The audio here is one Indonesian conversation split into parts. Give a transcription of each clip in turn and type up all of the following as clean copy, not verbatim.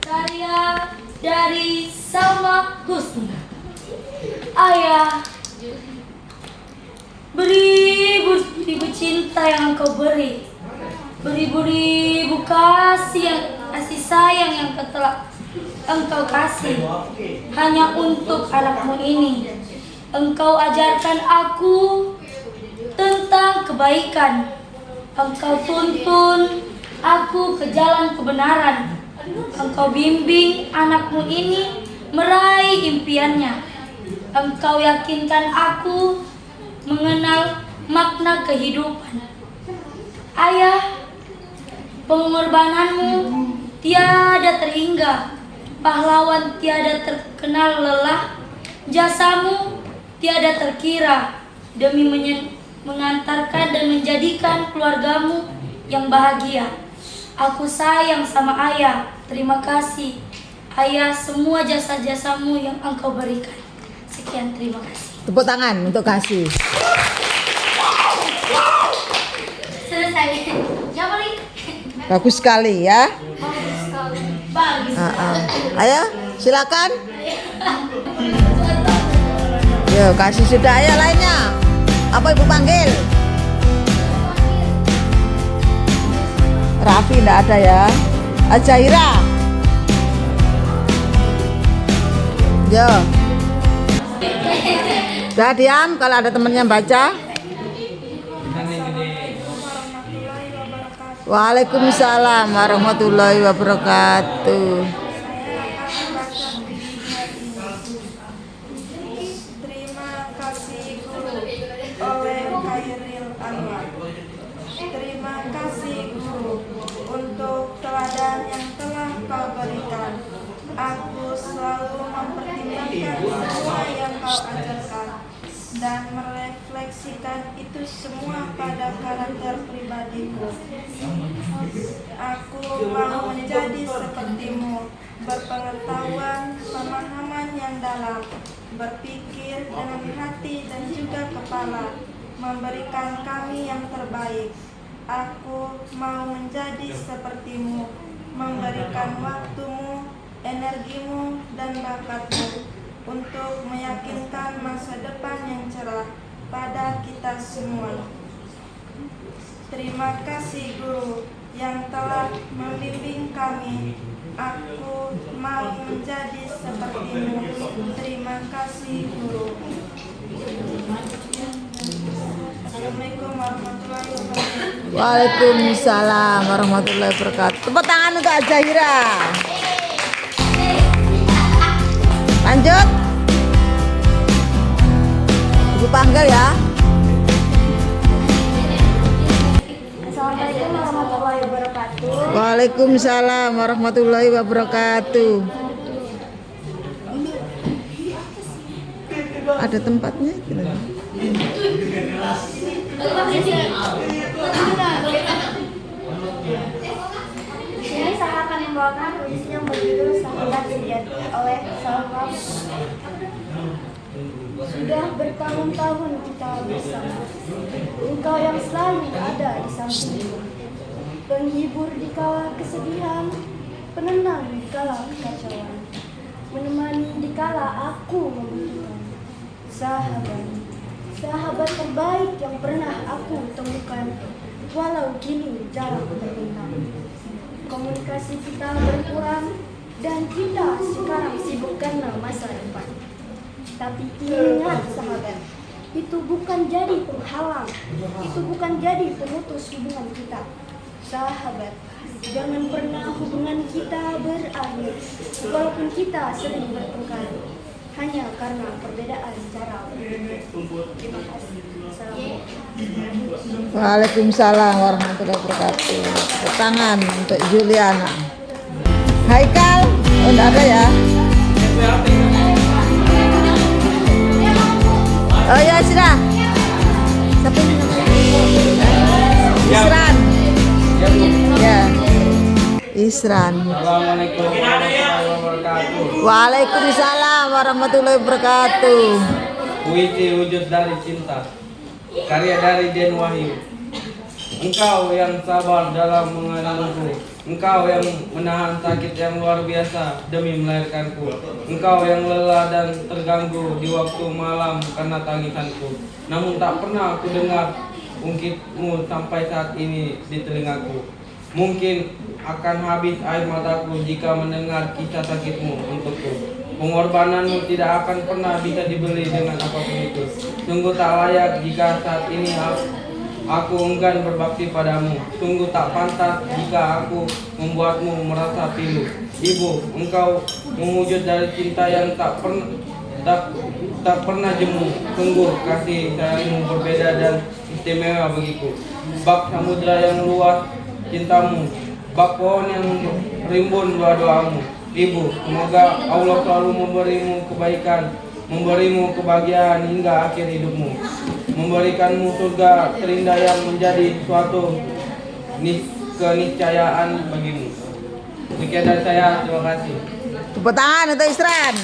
Karya dari Salma Husni. Ayah, beribu-ribu cinta yang engkau beri, beribu-ribu kasih sayang yang telah engkau kasih hanya untuk anakmu ini. Engkau ajarkan aku tentang kebaikan. Engkau tuntun aku ke jalan kebenaran. Engkau bimbing anakmu ini meraih impiannya. Engkau yakinkan aku mengenal makna kehidupan. Ayah, pengorbananmu tiada terhingga, pahlawan tiada terkenal lelah, jasamu tiada terkira demi mengantarkan dan menjadikan keluargamu yang bahagia. Aku sayang sama ayah. Terima kasih ayah semua jasa-jasamu yang engkau berikan. Sekian, terima kasih. Tepuk tangan untuk kasih. Selesai. Ya paling. Bagus sekali ya. Bagus. Ayo silakan. Yo kasih sudah, ayo lainnya. Apa ibu panggil? Raffi enggak ada ya. Ajaira. Yo. Udah diam kalau ada temennya baca. Waalaikumsalam warahmatullahi wabarakatuh. Terima kasih guru oleh Khairil Anwar. Terima kasih guru untuk teladan yang telah kau berikan. Aku selalu mempertimbangkan semua yang kau ajarkan dan merefleksikan itu semua pada karakter pribadiku. Aku mau menjadi sepertimu, berpengetahuan, pemahaman yang dalam, berpikir dengan hati dan juga kepala, memberikan kami yang terbaik. Aku mau menjadi sepertimu, memberikan waktumu, energimu, dan bakatmu untuk meyakinkan masa depan yang cerah pada kita semua. Terima kasih guru yang telah membimbing kami. Aku mau menjadi sepertimu. Terima kasih guru. Assalamualaikum warahmatullahi wabarakatuh. Waalaikumsalam warahmatullahi wabarakatuh. Tepuk tangan untuk Ajaira. Lanjut. Ibu panggil ya. Assalamualaikum warahmatullahi wabarakatuh. Waalaikumsalam warahmatullahi wabarakatuh. Ada tempatnya? Ini saya akan membawakan puisi yang berjudul Sahabat Sejati oleh Salma. Sudah bertahun-tahun kita bersama, engkau yang selalu ada di sampingku, penghibur di kala kesedihan, penenang di kala kekacauan, menemani di kala aku membutuhkan. Sahabat terbaik yang pernah aku temukan, walau kini jarak terbentang. Komunikasi kita berkurang dan kita sekarang sibuk karena masa depan. Tapi ingat sahabat, itu bukan jadi penghalang, itu bukan jadi pemutus hubungan kita. Sahabat, jangan pernah hubungan kita berakhir, walaupun kita sering bertengkar, hanya karena perbedaan cara berpikir. Terima kasih. Assalamualaikum. Waalaikumsalam warahmatullahi wabarakatuh. Tepuk tangan untuk Juliana. Haikal, oh enggak ada ya? Oh ya sudah. Siapa ini namanya? Isran. Ya. Isran. Assalamualaikum warahmatullahi wabarakatuh. Waalaikumsalam warahmatullahi wabarakatuh. Puisi Wujud dari Cinta, karya dari Den Wahyu. Engkau yang sabar dalam mengandungku. Engkau yang menahan sakit yang luar biasa demi melahirkanku. Engkau yang lelah dan terganggu di waktu malam karena tangisanku. Namun tak pernah aku dengar ungkitmu sampai saat ini di telingaku. Mungkin akan habis air mataku jika mendengar kisah sakitmu untukku. Pengorbananmu tidak akan pernah bisa dibeli dengan apapun itu. Sungguh tak layak jika saat ini aku enggan berbakti padamu. Sungguh tak pantas jika aku membuatmu merasa pilu. Ibu, engkau mewujud dari cinta yang tak pernah jemu. Sungguh kasih sayangmu berbeda dan istimewa bagiku. Bak samudra yang luas cintamu, bak pohon yang rimbun doa-doamu. Ibu, semoga Allah selalu memberimu kebaikan, memberimu kebahagiaan hingga akhir hidupmu, memberikanmu surga terindah yang menjadi suatu keniscayaan bagimu. Sekian dari saya, terima kasih. Tepuk tangan untuk Isran.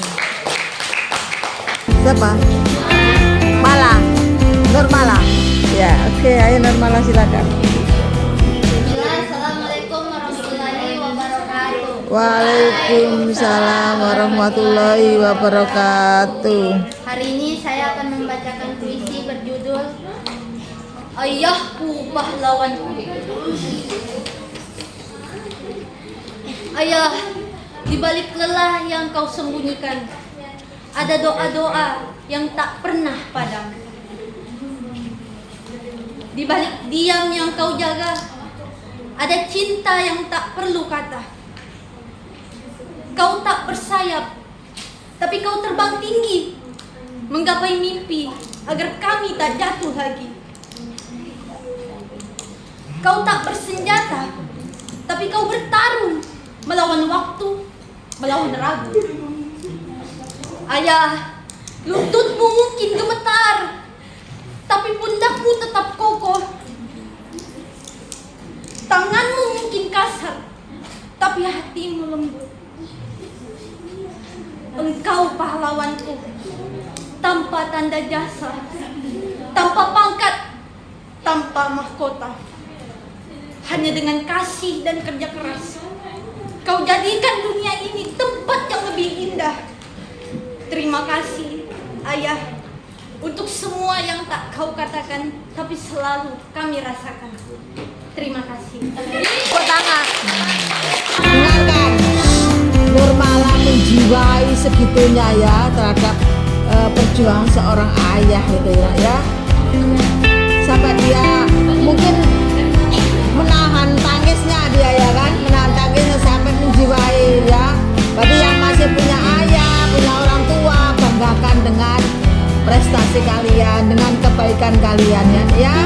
Siapa? Mala. Nurmala. Ya, oke, ayo Nurmala silakan. Assalamualaikum warahmatullahi wabarakatuh. Waalaikumsalam warahmatullahi wabarakatuh. Hari ini saya akan membacakan puisi berjudul Ayahku Pahlawanku. Ayah, di balik lelah yang kau sembunyikan, ada doa-doa yang tak pernah padam. Di balik diam yang kau jaga, ada cinta yang tak perlu kata. Kau tak bersayap, tapi kau terbang tinggi, menggapai mimpi agar kami tak jatuh lagi. Kau tak bersenjata, tapi kau bertarung melawan waktu, melawan ragu. Ayah, lututmu mungkin gemetar, tapi pundakmu tetap kokoh. Tanganmu mungkin kasar, tapi hatimu lembut. Engkau pahlawanku, tanpa tanda jasa, tanpa pangkat, tanpa mahkota. Hanya dengan kasih dan kerja keras, kau jadikan dunia ini tempat yang lebih indah. Terima kasih, Ayah, untuk semua yang tak kau katakan, tapi selalu kami rasakan. Terima kasih. Tepuk tangan. Dengarkan, Nurmala menjiwai segitunya ya terhadap perjuangan seorang ayah itu ya. Sampai dia mungkin menahan tangisnya dia ya kan, menahan tangisnya sampai menjiwai ya. Bagi yang masih punya ayah, punya orang tua, banggakan dengan prestasi kalian, dengan kebaikan kalian ya.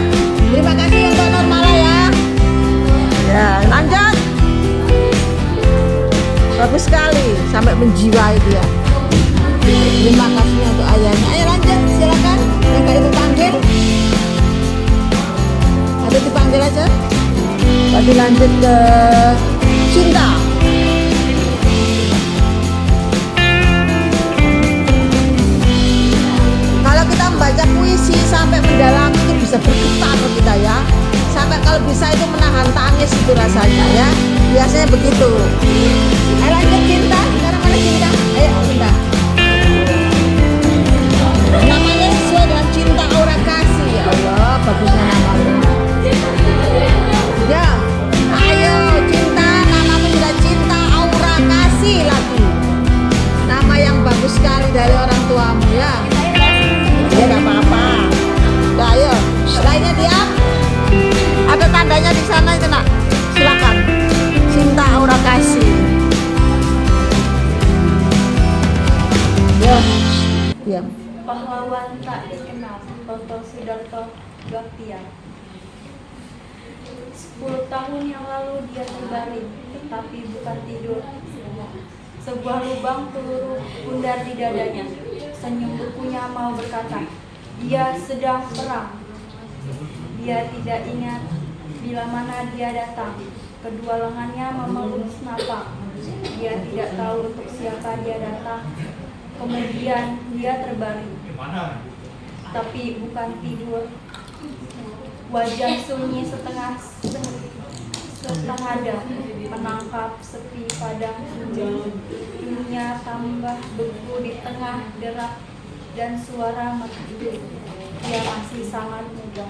Terima kasih untuk Nurmala ya. Ya, lanjut. Bagus sekali sampai menjiwai dia. Terima kasih untuk ayahnya. Ayo lanjut, silakan. Yang gak dipanggil, ada dipanggil aja. Tadi lanjut ke Cinta. Kalau kita membaca puisi sampai mendalam itu bisa bergetar kita ya. Sampai kalau bisa itu menahan tangis itu rasanya ya. Biasanya begitu. Ayo lanjut Cinta. Sekarang mana Cinta? Ayo Cinta. Namanya sesuai dengan Cinta Aura Kasih. Ya Allah, bagusnya namanya. Ya, ayo Cinta, namamu sudah Cinta Aura Kasih lagi. Nama yang bagus sekali dari orang tuamu ya. Ya nggak apa-apa. Nah, ayo, lainnya diam. Ada tandanya di sana itu nak. Silakan. Cinta Aura Kasih. Ya, diam. Pahlawan tak dikenal, Toto Sudarto Baktiar. 10 tahun yang lalu dia terbaring, tetapi bukan tidur. Sebuah lubang peluru pundar di dadanya. Senyum bukunya mau berkata, dia sedang perang. Dia tidak ingat bila mana dia datang. Kedua lengannya memeluk senapan. Dia tidak tahu untuk siapa dia datang. Kemudian dia terbaring, tapi bukan tidur. Wajah sunyi setengah ada, menangkap sepi padang hujan. Dunia tambah beku di tengah derak dan suara merdu. Dia masih sangat muda.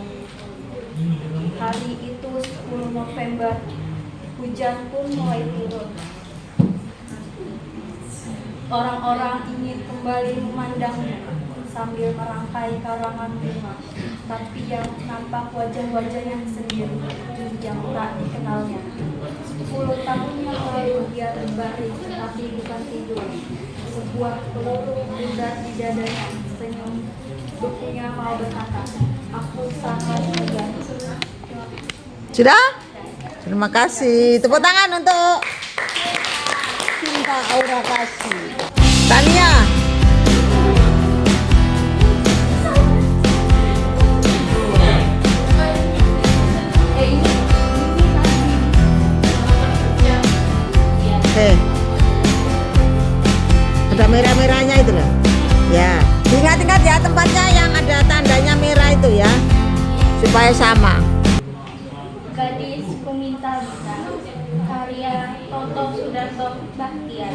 Hari itu 10 November, hujan pun mulai turun. Orang-orang ingin kembali memandangnya sambil merangkai karangan bunga, tapi yang nampak wajah-wajahnya sendiri yang tak dikenalnya. 10 tahun yang lalu dia terbaring, tapi bukan tidur. Sebuah peluru bulat di dadanya, senyum bukunya mau berkata, aku sangat tergantung. Sudah? Terima kasih. Tepuk tangan untuk Cinta Aura Kasih. Tania. Ada merah-merahnya itu loh. Ya, ingat-ingat ya tempatnya yang ada tandanya merah itu ya, supaya sama. Gadis Kuminta Bisa, karya Toto Sudarto Baktian.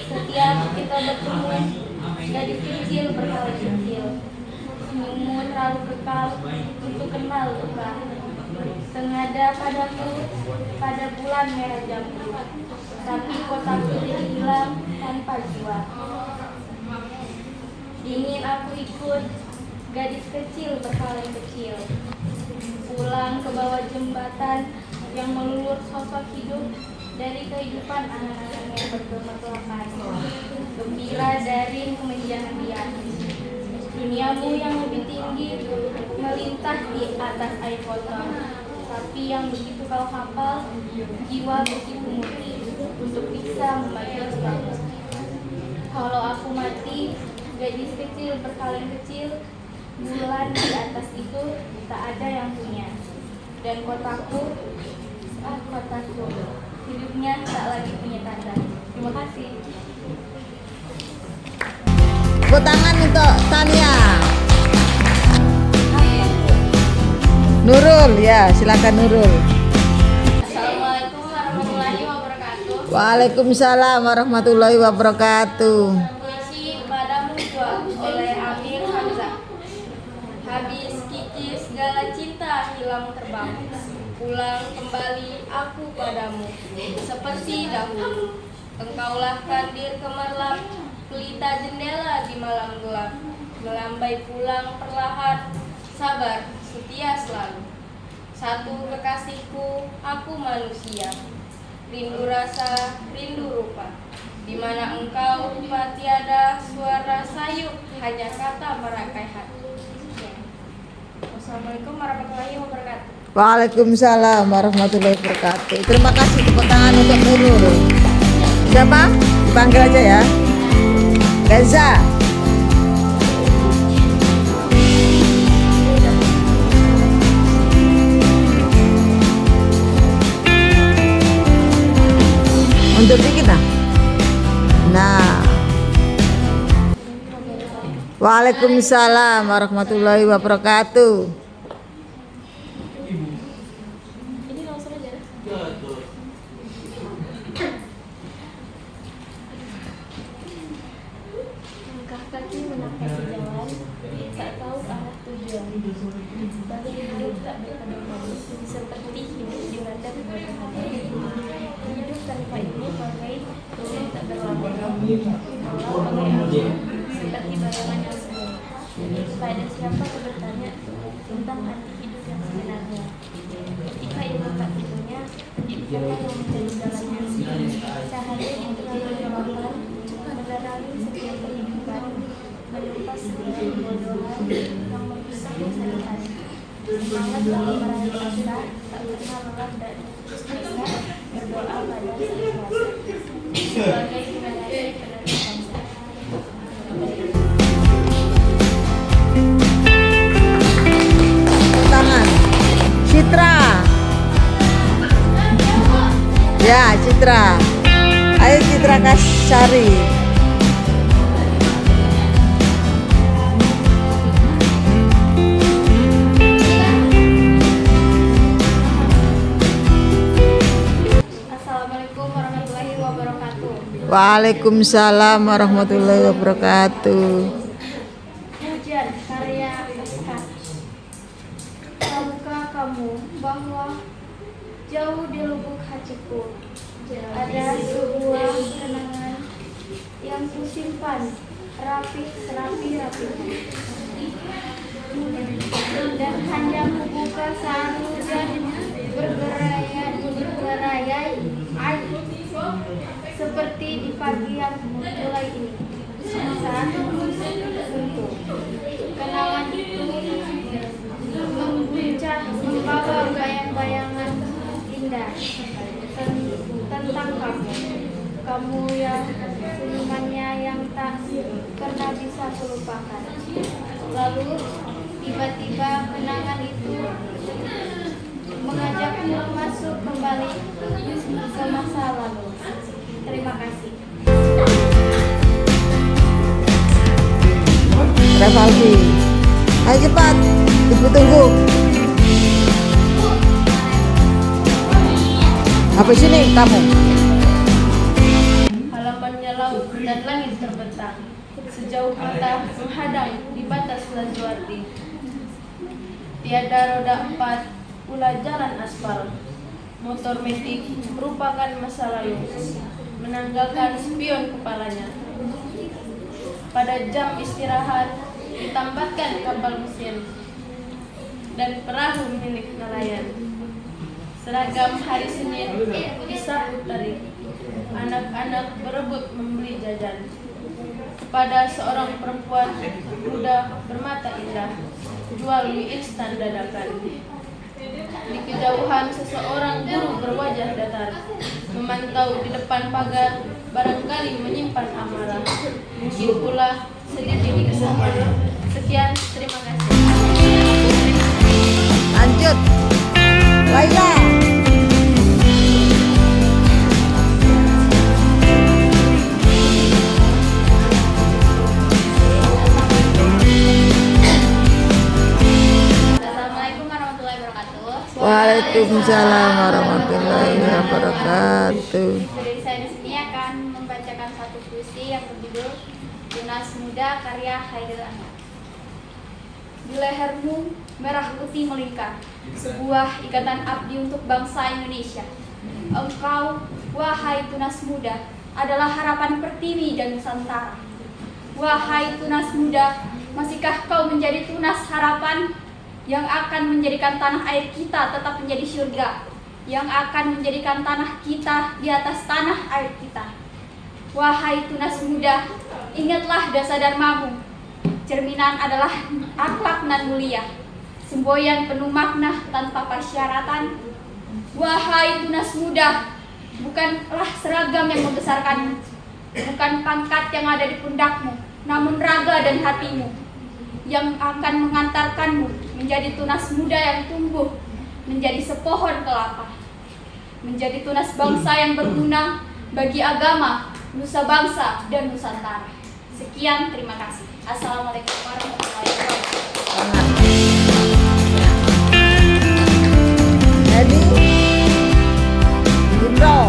Setiap kita bertemu, gadis kecil berkali kecil, senyummu terlalu kekal untuk kenal luka. Sengaja padaku pada bulan merah jambu, tapi kotaku jadi hilang tanpa jiwa. Ingin aku ikut gadis kecil berkaleng kecil, pulang ke bawah jembatan yang melulur sosok hidup dari kehidupan anak-anak yang bergemerlapan, gembira dari kemenjangan dia. Duniamu yang lebih tinggi melintas di atas air kotor, tapi yang begitu kau hafal, jiwa begitu murni untuk bisa membaca kamu. Kalau aku mati, gadis kecil berkaleng kecil, bulan di atas itu tak ada yang punya. Dan kotaku, hidupnya tak lagi punya tanda. Terima kasih. Tepuk tangan untuk Tania. Nurul ya, silakan Nurul. Assalamualaikum warahmatullahi wabarakatuh. Waalaikumsalam warahmatullahi wabarakatuh. Puisi padamu jua oleh Amir Hamzah. Habis kikis segala cinta hilang terbang, pulang kembali aku padamu seperti dahulu. Engkaulah kandir kemerlap, pelita jendela di malam gelap. Melambai pulang perlahan, sabar setia selalu. Satu kekasihku, aku manusia, rindu rasa, rindu rupa. Di mana engkau rupa tiada, suara sayup hanya kata merangkai hati. Wassalamualaikum warahmatullahi wabarakatuh. Waalaikumsalam warahmatullahi wabarakatuh. Terima kasih, tepuk tangan untuk Nurul. Siapa? Dipanggil aja ya. Gaza. Untuk dikit nah. Nah. Waalaikumsalam warahmatullahi wabarakatuh. Langkah kaki menapak jalan, tak tahu arah tujuan. Bagi hidup tak berpedoman, seperti hidup di wadah berhati. Hidup tanpa ini bagai turun tak berlalu. Kalau bagai aku, seperti bayangan yang semu. Pada siapa aku bertanya tentang arti hidup yang sebenarnya. Ketika ilmu tak tentunya, pendidikanlah yang menjadi jalannya. Cahaya yang terlalu gelapkan, menerangi setiap kehidupan, menumpas segala kebodohan yang merusak masa depan. Semangat dalam meraih masa, tak pernah lelah dan terus bisa berdoa pada saat sebagai generasi penerus bangsa. Tangan. Citra. Ya, Citra. Ayo Citra Kasari. Waalaikumsalam warahmatullahi wabarakatuh. Hujan karya Askar. Tahukah kamu bahwa jauh di lubuk hatiku ada sebuah kenangan yang kusimpan rapi-rapihnya, dan hanya kubuka saat hujan bergerayai air, seperti di pagi yang mulai ini. Saat sentuh kenangan itu membuncah membawa bayang-bayangan indah tentang kamu yang senyumannya yang tak pernah bisa kulupakan. Lalu tiba-tiba kenangan itu mengajakmu masuk kembali ke masa lalu. Terima kasih. Revaldi, ayo cepat, ibu tunggu. Apa sini kamu? Halamannya laut dan langit terbentang, sejauh mata menghadang di batas Lajuardi. Tiada roda 4, ulah jalan aspal. Motor metik merupakan masa lalu, menanggalkan spion kepalanya. Pada jam istirahat ditambatkan kapal mesin dan perahu milik nelayan. Seragam hari Senin disapu tarik. Anak-anak berebut membeli jajan. Kepada seorang perempuan muda bermata indah, jual mie instan dadakan. Di kejauhan seseorang guru berwajah datar memantau di depan pagar, barangkali menyimpan amarah, mungkin pula sedikit kesalahan. Sekian, terima kasih. Lanjut, Laila. Assalamualaikum warahmatullahi wabarakatuh. Waalaikumsalam warahmatullahi wabarakatuh. Dari saya di sini akan membacakan satu puisi yang berjudul Tunas Muda karya Hairil Anwar. Di lehermu merah putih melingkar, sebuah ikatan abdi untuk bangsa Indonesia. Engkau, wahai tunas muda, adalah harapan Pertiwi dan Nusantara. Wahai tunas muda, masihkah kau menjadi tunas harapan yang akan menjadikan tanah air kita tetap menjadi surga, yang akan menjadikan tanah kita di atas tanah air kita. Wahai tunas muda, ingatlah dasar dharmamu. Cerminan adalah akhlak nan mulia, semboyan penuh makna tanpa persyaratan. Wahai tunas muda, bukanlah seragam yang membesarkanmu, bukan pangkat yang ada di pundakmu, namun raga dan hatimu yang akan mengantarkanmu menjadi tunas muda yang tumbuh menjadi sepohon kelapa, menjadi tunas bangsa yang berguna bagi agama, nusa bangsa, dan Nusantara. Sekian, terima kasih. Assalamualaikum warahmatullahi wabarakatuh. Jadi, Indro.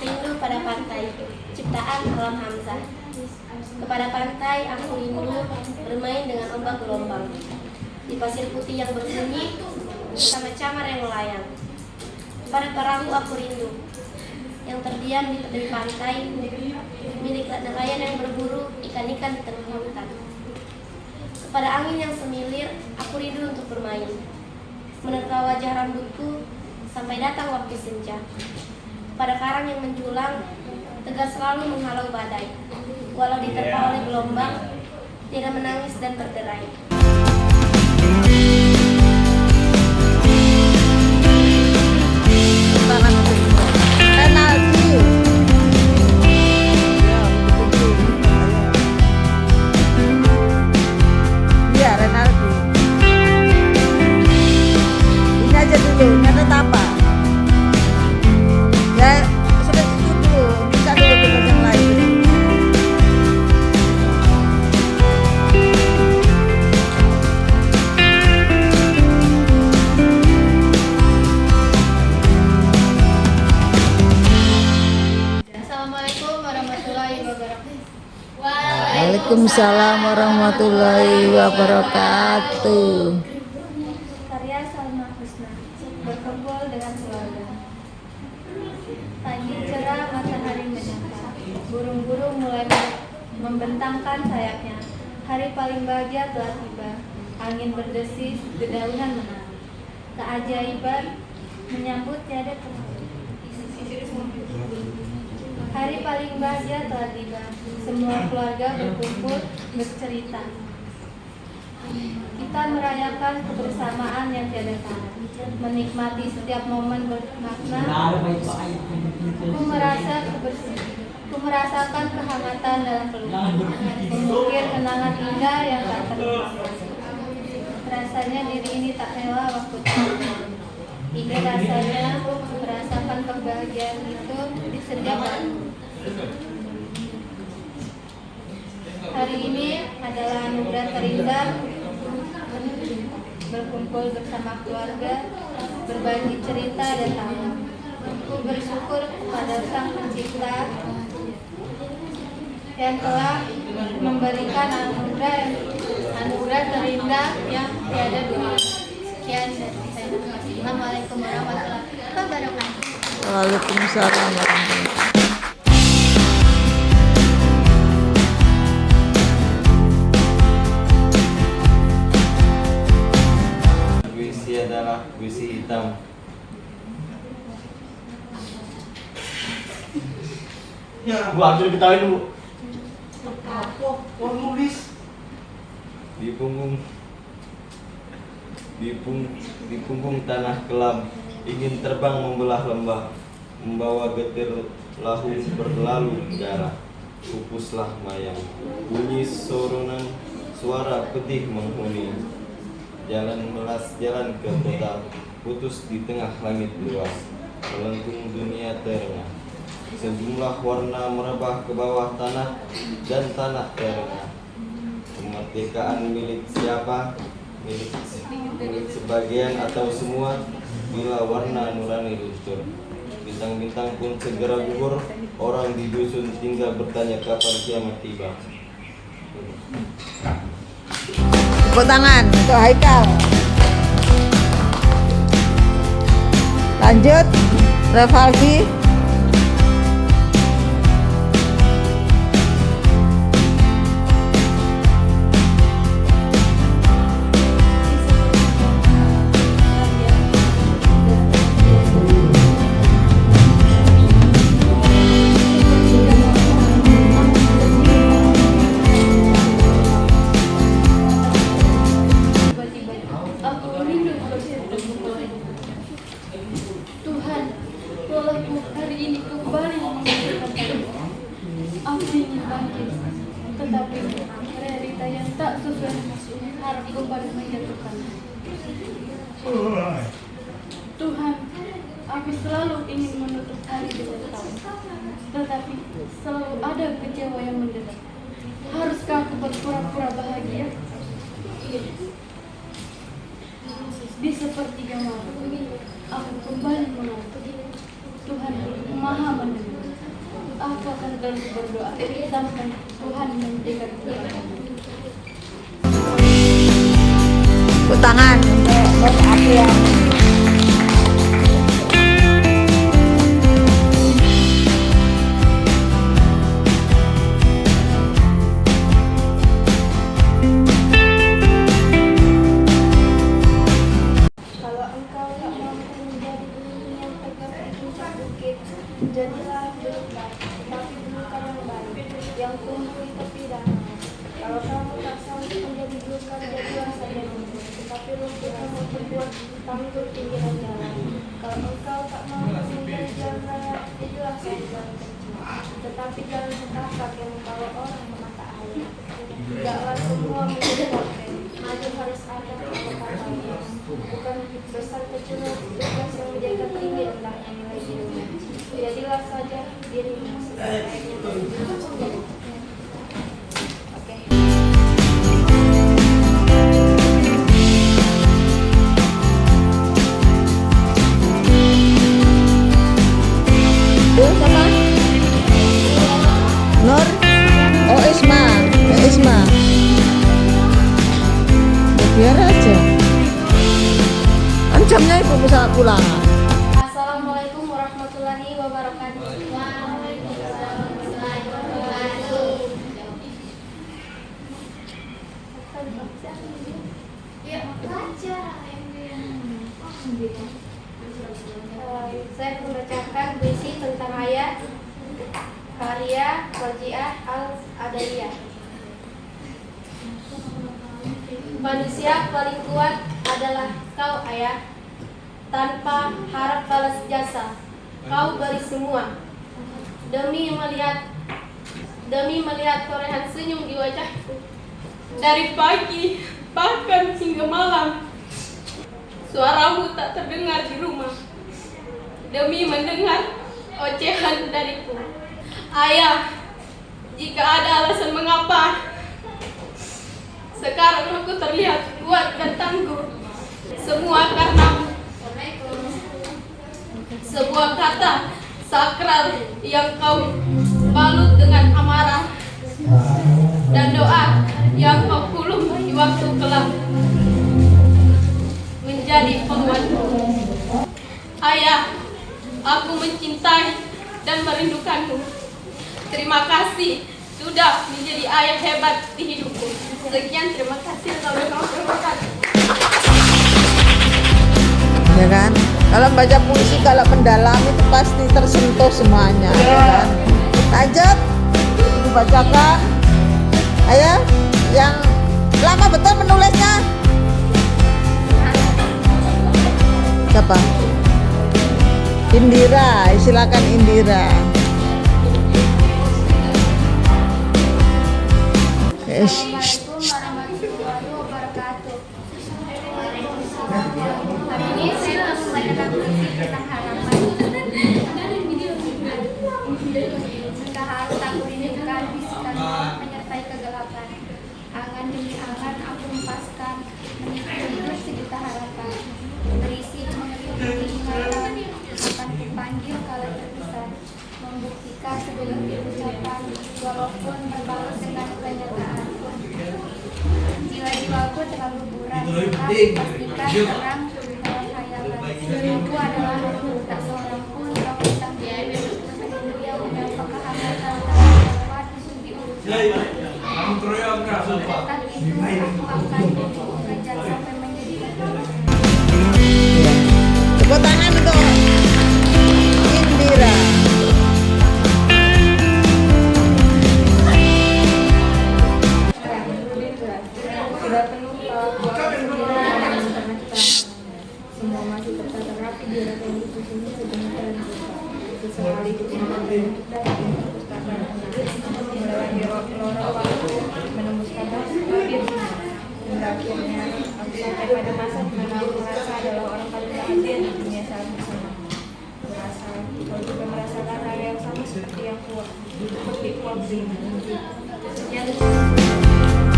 Rindu pada pantai, ciptaan Alam Hamzah. Kepada pantai aku rindu bermain dengan ombak gelombang. Di pasir putih yang berbunyi bersama camar yang melayang. Pada perahu aku rindu yang terdiam di tepi pantai milik nelayan yang berburu ikan-ikan di tengah lautan. Kepada angin yang semilir aku rindu untuk bermain, menerka wajah rambutku sampai datang waktu senja. Pada karang yang menjulang, tegas selalu menghalau badai. Walau diterpa oleh gelombang, tidak menangis dan berderai. Penalti. Iya, Renaldi. Ini aja dulu, nyatet apa? Ya, sudah itu dulu. Kita dulu kita yang lain. Waalaikumsalam warahmatullahi wabarakatuh. Karya Salma Husna, berkumpul dengan keluarga. Pagi cerah, matahari menyapa. Burung-burung mulai membentangkan sayapnya. Hari paling bahagia telah tiba. Angin berdesis, dedaunan menari. Keajaiban menyambut tiada temu. Hari paling bahagia telah tiba. Semua keluarga berkumpul bercerita. Kita merayakan kebersamaan yang tiada tara, menikmati setiap momen bermakna. Ku merasakan kehangatan dalam peluk, mengukir kenangan indah yang tak terlupakan. Rasanya diri ini tak rela waktu terlalu. Ingin rasanya merasakan kebahagiaan itu di setiap hari. Hari ini adalah anugerah terindah, berkumpul bersama keluarga, berbagi cerita dan tawa. Ku bersyukur kepada Sang Pencipta yang telah memberikan anugerah terindah yang tiada dunia. Sekian dari saya. Assalamualaikum warahmatullahi wabarakatuh. Waalaikumsalam warahmatullahi wabarakatuh. Puisi adalah puisi hitam. Ya, gua harus diketahui dulu. Apa? Kau nulis? Di punggung tanah kelam, ingin terbang membelah lembah, membawa getir lahu berlalu darah. Pupuslah mayang, bunyi soronan, suara pedih menghuni. Jalan melas jalan ke kota, putus di tengah langit luas, melengkung dunia terengah. Sejumlah warna merebah ke bawah tanah dan tanah terengah. Kemerdekaan milik siapa? Milik sebagian atau semua? Bila warna nurani luntur, bintang-bintang pun segera gugur. Orang di dusun tinggal bertanya kapan kiamat tiba. Tepuk tangan untuk Haikal. Lanjut, Revaldi. Aku rindu bertemu. Tuhan, walaupun hari ini kembali mengumpulkan kami, aku ingin bangkit, tetapi realita yang tak sesuai harap kembali menjatuhkan. Tuhan, aku selalu ingin menutup hari dengan tahu, tetapi selalu ada kecewa yang mendekat. Haruskah aku berpura-pura bahagia? Di sepertiga malam, aku kembali mengantuk. Tuhan Maha mendengar. Aku akan terus berdoa sampai Tuhan memberikan kekuatan. Tepuk tangan untuk Bos Aprian. Kalau engkau tak mampu menjadi gunung yang tegak di puncak bukit, jadilah belukar, tapi belukar yang baik, yang tumbuh di tepi danau. Kalau kamu tak sanggup menjadi belukar, jadilah saja rumput, tetapi rumput kamu terbuat tanggul pinggiran jalan. Kalau engkau tak mampu menjadi jalan raya, jadilah saja jalan kecil, tetapi jalan setapak yang membawa orang ke mata air. Tidaklah semua menjadi kapten, maju harus ada kata-katanya. Bukan besar kecil tugas yang menjaga tinggi rendahnya nilai dirimu. Jadilah saja dirimu sebaik-baiknya. Oke. Itu siapa? Nur? Oh, Isma. Isma. Biar aja. Kan jamnya ibu bisa pulang. Assalamualaikum warahmatullahi wabarakatuh. Waalaikumsalam warahmatullahi wabarakatuh. Saya membacakan puisi tentang ayat karya Warjiah Al-Adawiyah. Manusia paling kuat adalah kau ayah, tanpa harap balas jasa. Kau beri semua demi melihat torehan senyum di wajahku. Dari pagi bahkan hingga malam, suaramu tak terdengar di rumah. Demi mendengar ocehan dariku. Ayah, jika ada alasan mengapa sekarang aku terlihat kuat dan tangguh, semua karenamu. Sebuah kata sakral yang kau balut dengan amarah, dan doa yang kau kulum di waktu kelam menjadi penguatku. Ayah, aku mencintai dan merindukanmu. Terima kasih sudah menjadi ayah hebat di hidupku. Sekian, terima kasih. Assalamualaikum warahmatullahi wabarakatuh. Ya kan? Kalau baca puisi, kalau mendalam itu pasti tersentuh semuanya, ya kan? Lanjut, dibacakan. Ayo, yang lama betul menulisnya. Siapa? Indira, silakan Indira. Assalamualaikum warahmatullahi wabarakatuh. Hari ini saya akan membacakan puisi tentang harapan. Jika harus aku rindukan, bisikan menyertai kegelapan. Angan demi angan aku lepaskan, menyebut sejuta harapan. Berisi mengerti ingatan, akan kupanggil kalau terpisah. Membuktikan sebelum diucapkan, walaupun berbalut dengan kenyataan. Jiwa-jiwaku terlalu buram, tapi pastikan terang dalam hayalan. Aku adalah aku, tak seorang pun kau tentang diri. Rindu yang mendapat kehangatan lewat diurus. Tak itu aku akan mengajar sampai menjadi Tepuk tangan untuk Indira. Sudah penuh karena kita semua masih tertata rapi di rapi yang disusun sedemikian rupa. Sesekali kita kita di perpustakaan melewati lorong waktu menembus kata tabir hingga akhirnya aku sampai pada masa di mana aku merasa adalah orang paling bahagia di dunia saat bersama. Merasa kau juga merasakan hal yang sama seperti yang kuat seperti waktu ini. Sekian.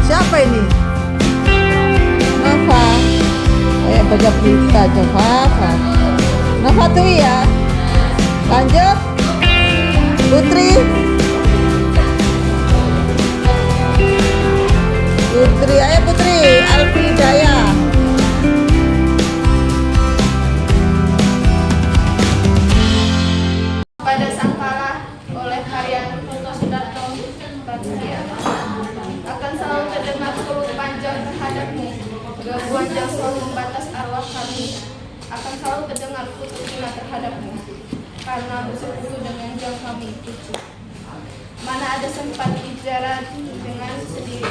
Siapa ini? Nafa. Kayak baca berita aja, Nafa. Nafa tuh ya. Lanjut. Putri. Putri, ayo Putri. Alfridaya. pada sangkala oleh karya Toto Sudarto Batavia. Akan selalu terdengar keluh panjang terhadapmu, gangguan yang selalu membatas arwah kami. Akan selalu terdengar kutuk hina terhadapmu, karena bersekutu dengan jam kami cucu. Mana ada sempat bicara dengan sendiri,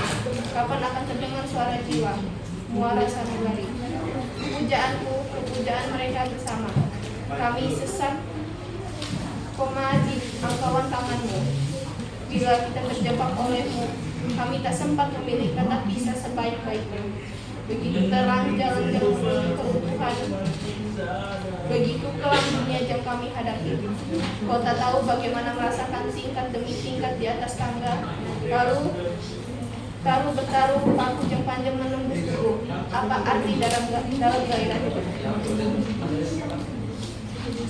kapan akan terdengar suara jiwa, muara sanubari. Pujaanku, kepujaan mereka bersama. Kami sesat koma di angkauan tanganmu. Bila kita terjebak olehmu, kami tak sempat memilih kata pisah sebaik-baiknya. Begitu terang jalan yang keutuhan, begitu kelam dunia yang kami hadapi. Kau tak tahu bagaimana merasakan tingkat demi tingkat di atas tangga. Lalu bertaruh aku yang panjang menembus dulu. Apa arti dalam gairah itu?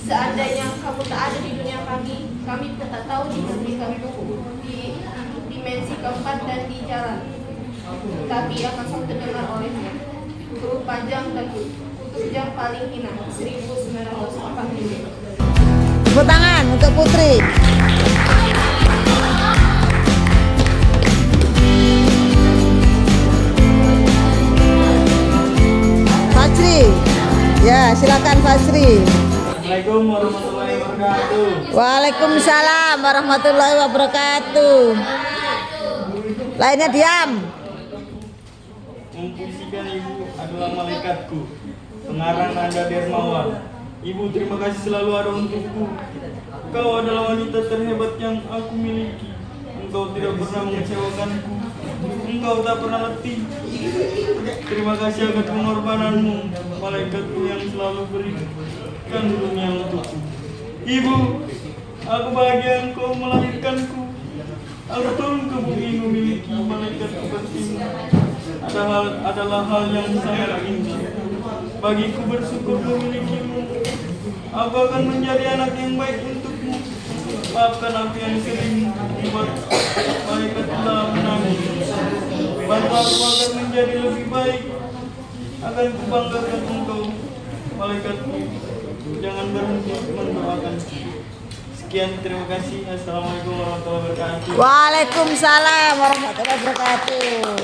Seandainya kamu tak ada di dunia kami pun tak tahu di dimensi keempat dan di jalan. Tapi akan selalu terdengar olehmu. paling hina 1940. Tepuk tangan untuk Putri. Fajri. Ya, silakan Fajri. Assalamualaikum warahmatullahi wabarakatuh. Waalaikumsalam warahmatullahi wabarakatuh. Lainnya diam. Mempuisikan ibu adalah malaikatku. Pengarang Nanda Dermawan. Ibu, terima kasih selalu ada untukku. Kau adalah wanita terhebat yang aku miliki. Engkau tidak pernah mengecewakanku. Engkau tak pernah letih. Terima kasih akan pengorbananmu, malaikatku yang selalu berikan dunia untukku. Ibu, aku bahagia engkau melahirkanku. Aku turun ke bumi memiliki malaikat sepertimu. Adalah hal yang sangat indah. Bagiku bersyukur memilikimu. Aku akan menjadi anak yang baik untukmu. Maafkan aku yang sering membuat malaikat telah menangis. Bantu aku akan menjadi lebih baik. Akan kubanggakan engkau, malaikatku. Jangan berhenti mendoakan. Sekian, terima kasih. Assalamualaikum warahmatullahi wabarakatuh. Waalaikumsalam warahmatullahi wabarakatuh.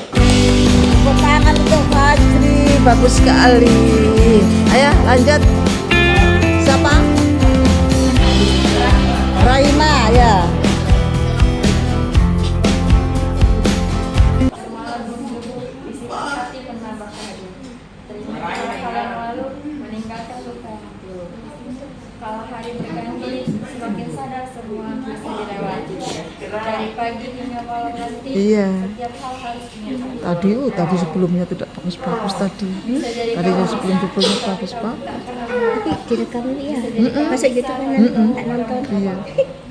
Tepuk tangan untuk Fajri, bagus sekali. Ayo lanjut. Siapa? Raima, ya. Semalam isi hati pernah bahagia. Terima kasih yang lalu meninggalkan luka. Kalau hari berganti, semakin sadar semua bisa dilewati. Dari pagi hingga malam nanti, Iya. setiap hal harus dinyatakan. Tadi sebelumnya tidak bagus-bagus tadi. Tadi sebelum-sebelumnya bagus-bagus. Tapi direkam ya. Masuk YouTube kan tak nonton. Iya.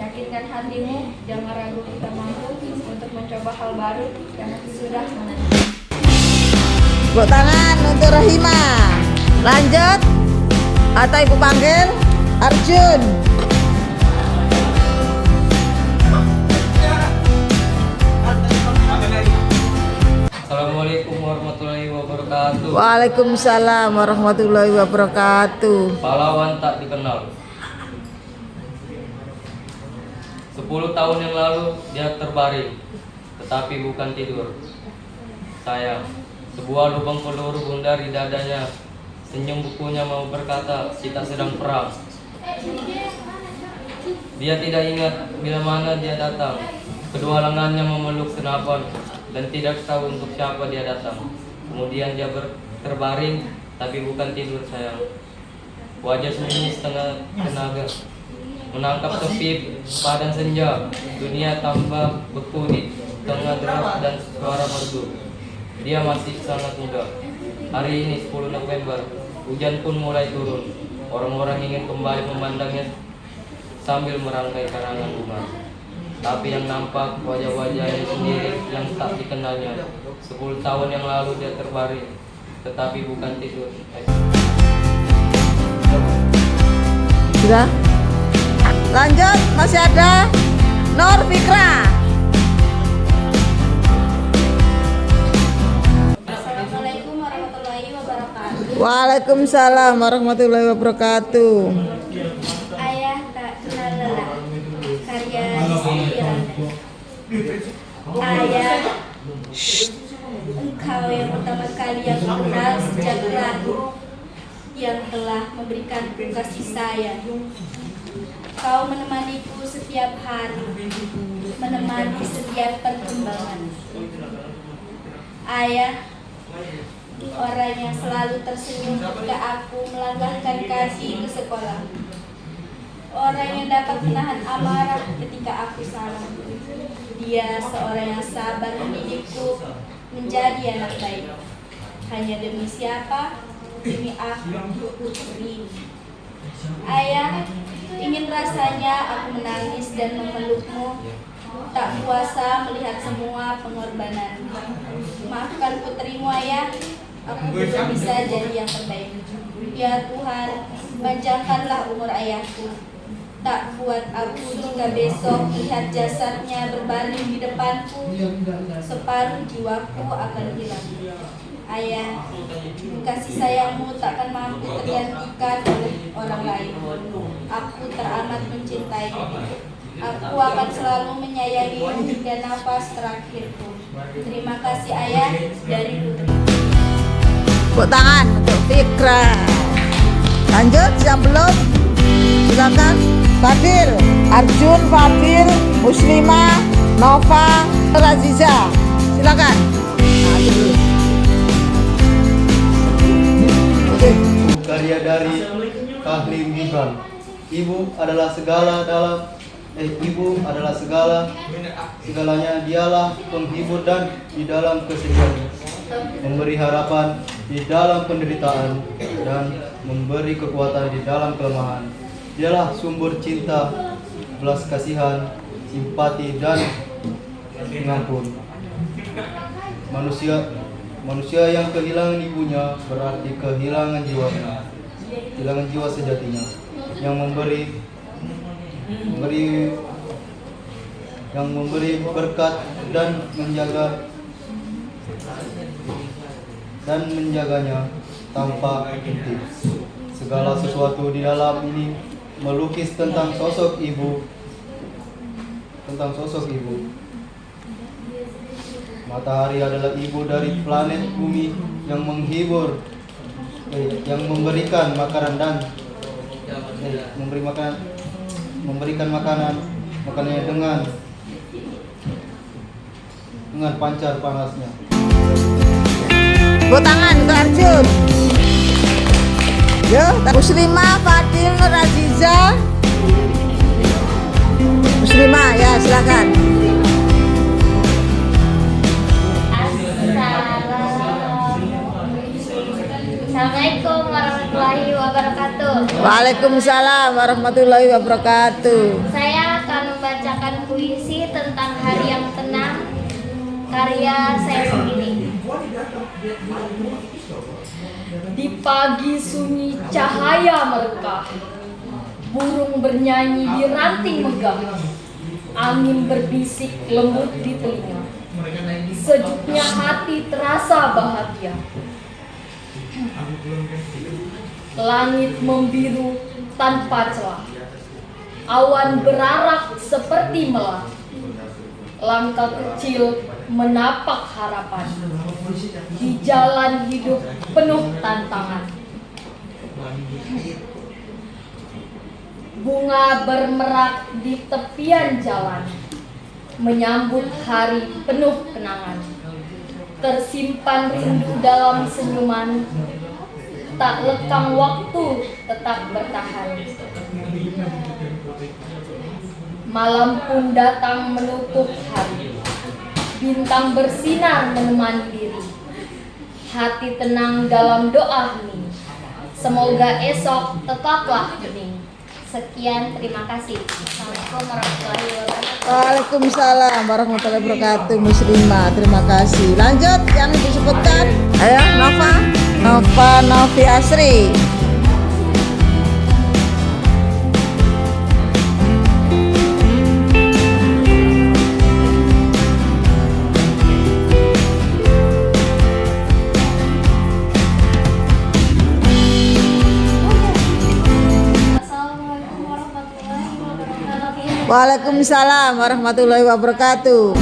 Yakinkan hatimu, jangan ragu kita mampu untuk mencoba hal baru yang sudah menanti. Tepuk tangan untuk Rahima. Lanjut. Atau ibu panggil Arjun. Assalamualaikum warahmatullahi wabarakatuh. Waalaikumsalam warahmatullahi wabarakatuh. Pahlawan tak dikenal. 10 tahun yang lalu dia terbaring, tetapi bukan tidur. Sayang, sebuah lubang peluru bundar di dadanya. Senyum bukunya mau berkata, kita sedang perang. Dia tidak ingat bila mana dia datang. Kedua lengannya memeluk senapan dan tidak tahu untuk siapa dia datang. Kemudian dia terbaring, tapi bukan tidur sayang. Wajah sunyi setengah tenaga, menangkap sepi padang senja. Dunia tambah beku di tengah derap dan suara merdu. Dia masih sangat muda. Hari ini 10 November, hujan pun mulai turun. Orang-orang ingin kembali memandangnya sambil merangkai karangan bunga. Tapi yang nampak wajah-wajahnya sendiri yang tak dikenalnya. 10 tahun yang lalu dia terbaring, tetapi bukan tidur. Sudah? Lanjut, masih ada Nur Fikra. Assalamualaikum warahmatullahi wabarakatuh. Waalaikumsalam warahmatullahi wabarakatuh. Ayah tak kenal lelah. Karya Kirana. Ayah, engkau yang pertama kali yang kenal sejak lahir, yang telah memberikanku kasih sayang. Kau menemaniku setiap hari, menemani setiap perkembangan. Ayah, orang yang selalu tersenyum ketika aku melangkahkan kaki ke sekolah. Orang yang dapat menahan amarah ketika aku salah. Dia seorang yang sabar mendidikku menjadi anak baik. Hanya demi siapa? Demi aku, Putri. Ayah, ingin rasanya aku menangis dan memelukmu. Tak kuasa melihat semua pengorbanan. Maafkan putrimu ayah, aku belum bisa jadi yang terbaik. Ya Tuhan, panjangkanlah umur ayahku. Tak kuat aku jika besok melihat jasadnya berbaring di depanku. Separuh jiwaku akan hilang. Ayah, kasih sayangmu takkan mampu aku tergantikan oleh orang lain. Aku teramat mencintaimu. Aku akan selalu menyayangimu hingga nafas terakhirku. Terima kasih ayah, dari Putri. Tepuk tangan untuk Fikra. Lanjut, yang belum silakan. Fadil, Arjun, Fadil, Muslimah, Nova, Raziza, silakan. Nah, dulu. Oke. Karya dari Kahlim Gibran. Ibu adalah segalanya, dialah penghibur dan di dalam kesedihan, memberi harapan di dalam penderitaan dan memberi kekuatan di dalam kelemahan. Dialah sumber cinta, belas kasihan, simpati dan pengampun. Manusia yang kehilangan ibunya berarti kehilangan jiwanya, kehilangan jiwa sejatinya, yang memberi berkat dan menjaganya tanpa henti. Segala sesuatu di dalam ini melukis tentang sosok ibu. Matahari adalah ibu dari planet bumi yang yang memberikan makanan dan memberikan makanannya dengan pancar panasnya. Tepuk tangan untuk Arjun. Yo, Muslimah, Fadil, Raziza. Muslimah, ya silakan. Assalamualaikum warahmatullahi wabarakatuh. Waalaikumsalam warahmatullahi wabarakatuh. Saya akan membacakan puisi tentang hari yang tenang, karya saya sendiri. Di pagi sunyi cahaya merekah, burung bernyanyi di ranting megah, angin berbisik lembut di telinga, sejuknya hati terasa bahagia. Langit membiru tanpa celah, awan berarak seperti melah, langkah kecil menapak harapan di jalan hidup penuh tantangan. Bunga bermerak di tepian jalan, menyambut hari penuh kenangan. Tersimpan rindu dalam senyuman, tak lekang waktu tetap bertahan. Malam pun datang menutup hari, bintang bersinar menemani diri. Hati tenang dalam doa hening, semoga esok tetaplah bening. Sekian, terima kasih. Assalamualaikum warahmatullahi wabarakatuh. Waalaikumsalam warahmatullahi wabarakatuh. Muslimah, terima kasih. Lanjut yang disebutkan. Ayo, Nova Novi Asri. Waalaikumsalam warahmatullahi wabarakatuh.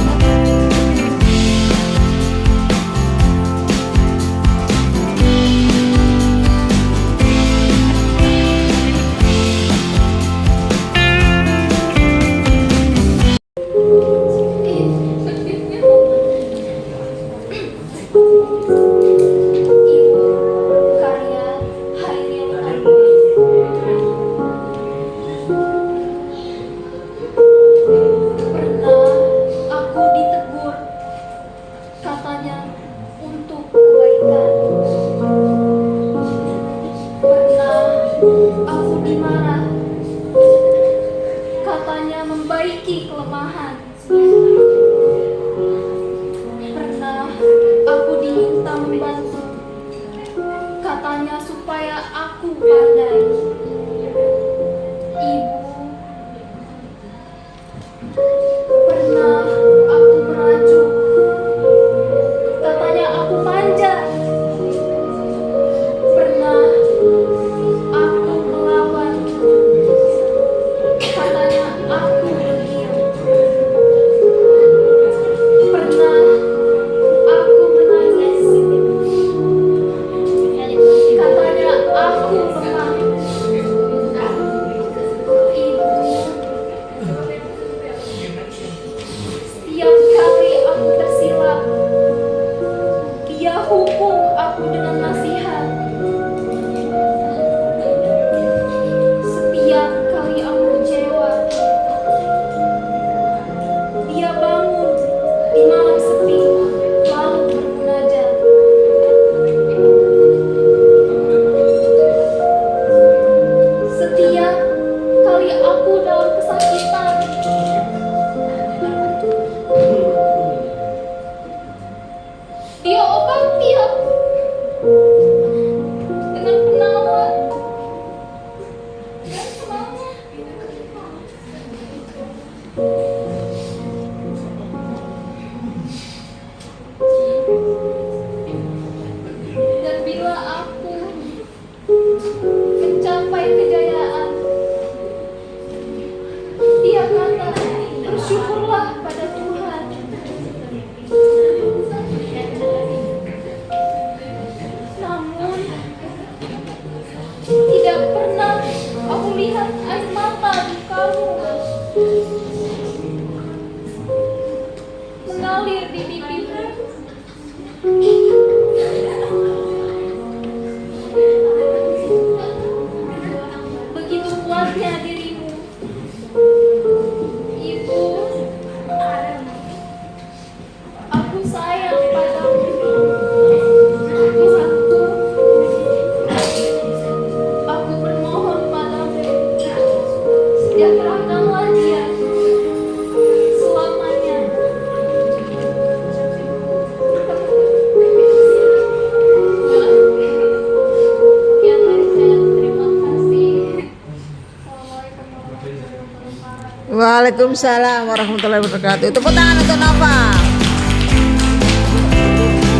Waalaikumsalam warahmatullahi wabarakatuh. Tepuk tangan untuk Nova.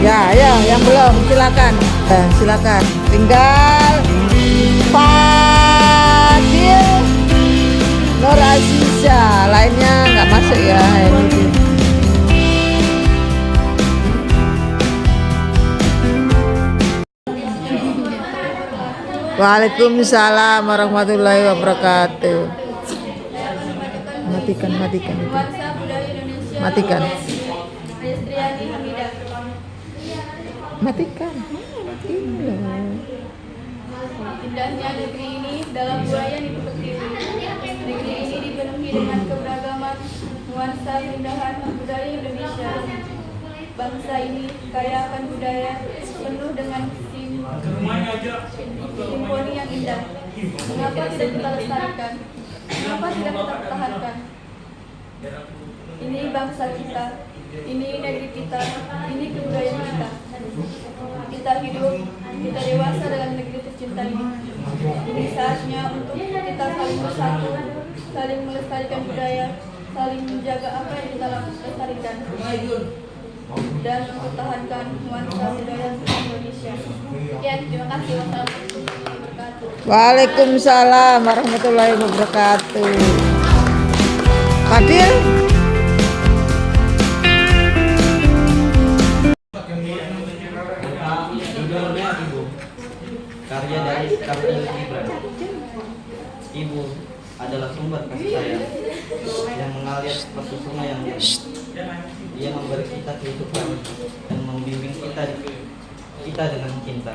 Ya, yang belum silakan. Silakan. Tinggal Fadil, Nur Aziza, lainnya nggak masuk ya. Ini. Waalaikumsalam warahmatullahi wabarakatuh. Matikan itu. Nuansa Budaya Indonesia. Matikan. Restriani Hamidah. Matikan. Indahnya negeri ini dalam buaya itu berdiri. Negeri ini dipenuhi dengan keberagaman nuansa keindahan budaya Indonesia. Bangsa ini kaya akan budaya, penuh dengan simfoni yang indah. Mengapa tidak kita lestarikan? Mengapa tidak kita pertahankan? Ini bangsa kita, ini negeri kita, ini kebudayaan kita. Kita hidup, kita dewasa dalam negeri tercinta ini. Ini saatnya untuk kita saling bersatu, saling melestarikan budaya, saling menjaga apa yang kita lestarikan, dan mempertahankan nuansa budaya Indonesia. Ya, terima kasih. Wassalamualaikum warahmatullahi wabarakatuh. Waalaikumsalam warahmatullahi wabarakatuh. Fadil. Judulnya Ibu, karya dari Kartini Gibran. Ibu adalah sumber kasih sayang yang mengalir seperti sungai yang jernih. Dia memberi kita kehidupan dan membimbing kita dengan cinta.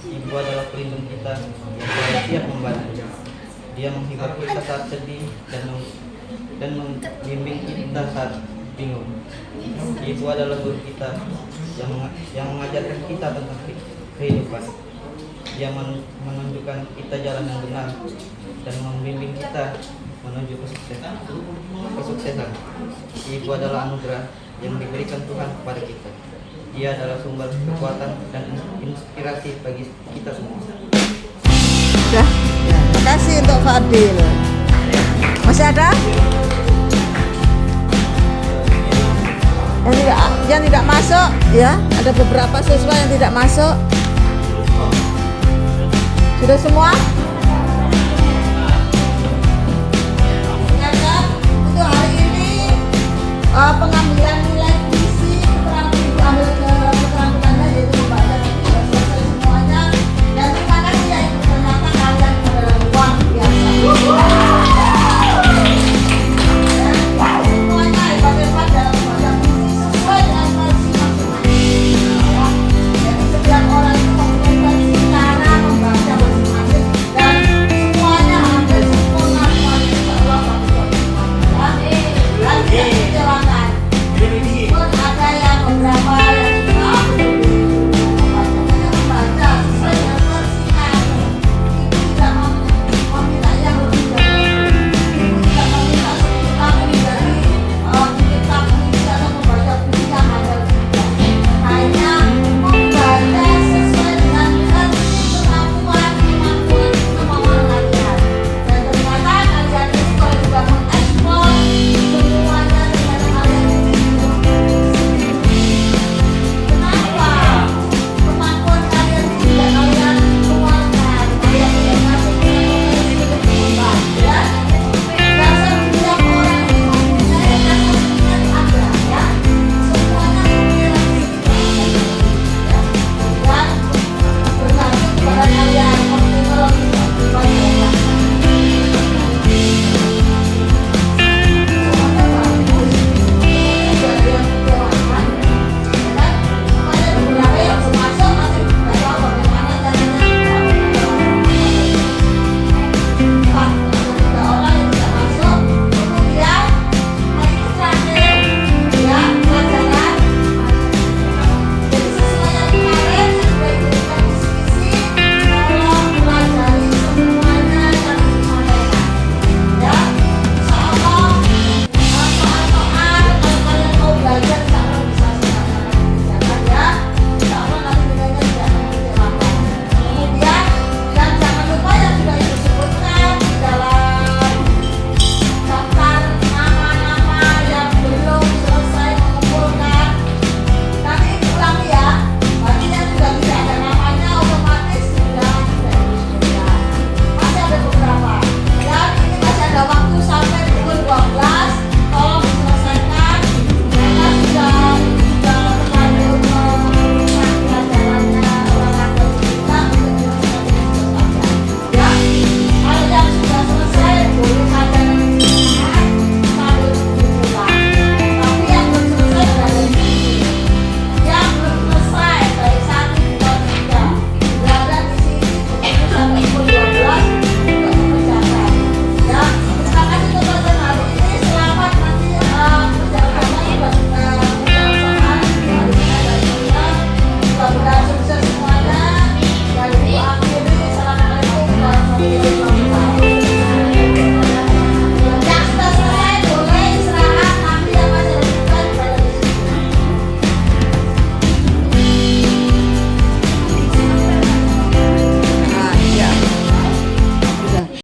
Ibu adalah pelindung kita yang selalu siap membantu. Dia menghibur kita saat sedih dan membimbing kita saat bingung. Ibu adalah guru kita yang mengajarkan kita tentang kehidupan. Dia menunjukkan kita jalan yang benar dan membimbing kita menuju kesuksesan. Ibu adalah anugerah yang diberikan Tuhan kepada kita. Dia adalah sumber kekuatan dan inspirasi bagi kita semua. Sudah. Ya, terima kasih untuk Fadil. Masih ada? Yang tidak masuk, ya. Ada beberapa siswa yang tidak masuk. Sudah semua? Untuk hari ini pengambilan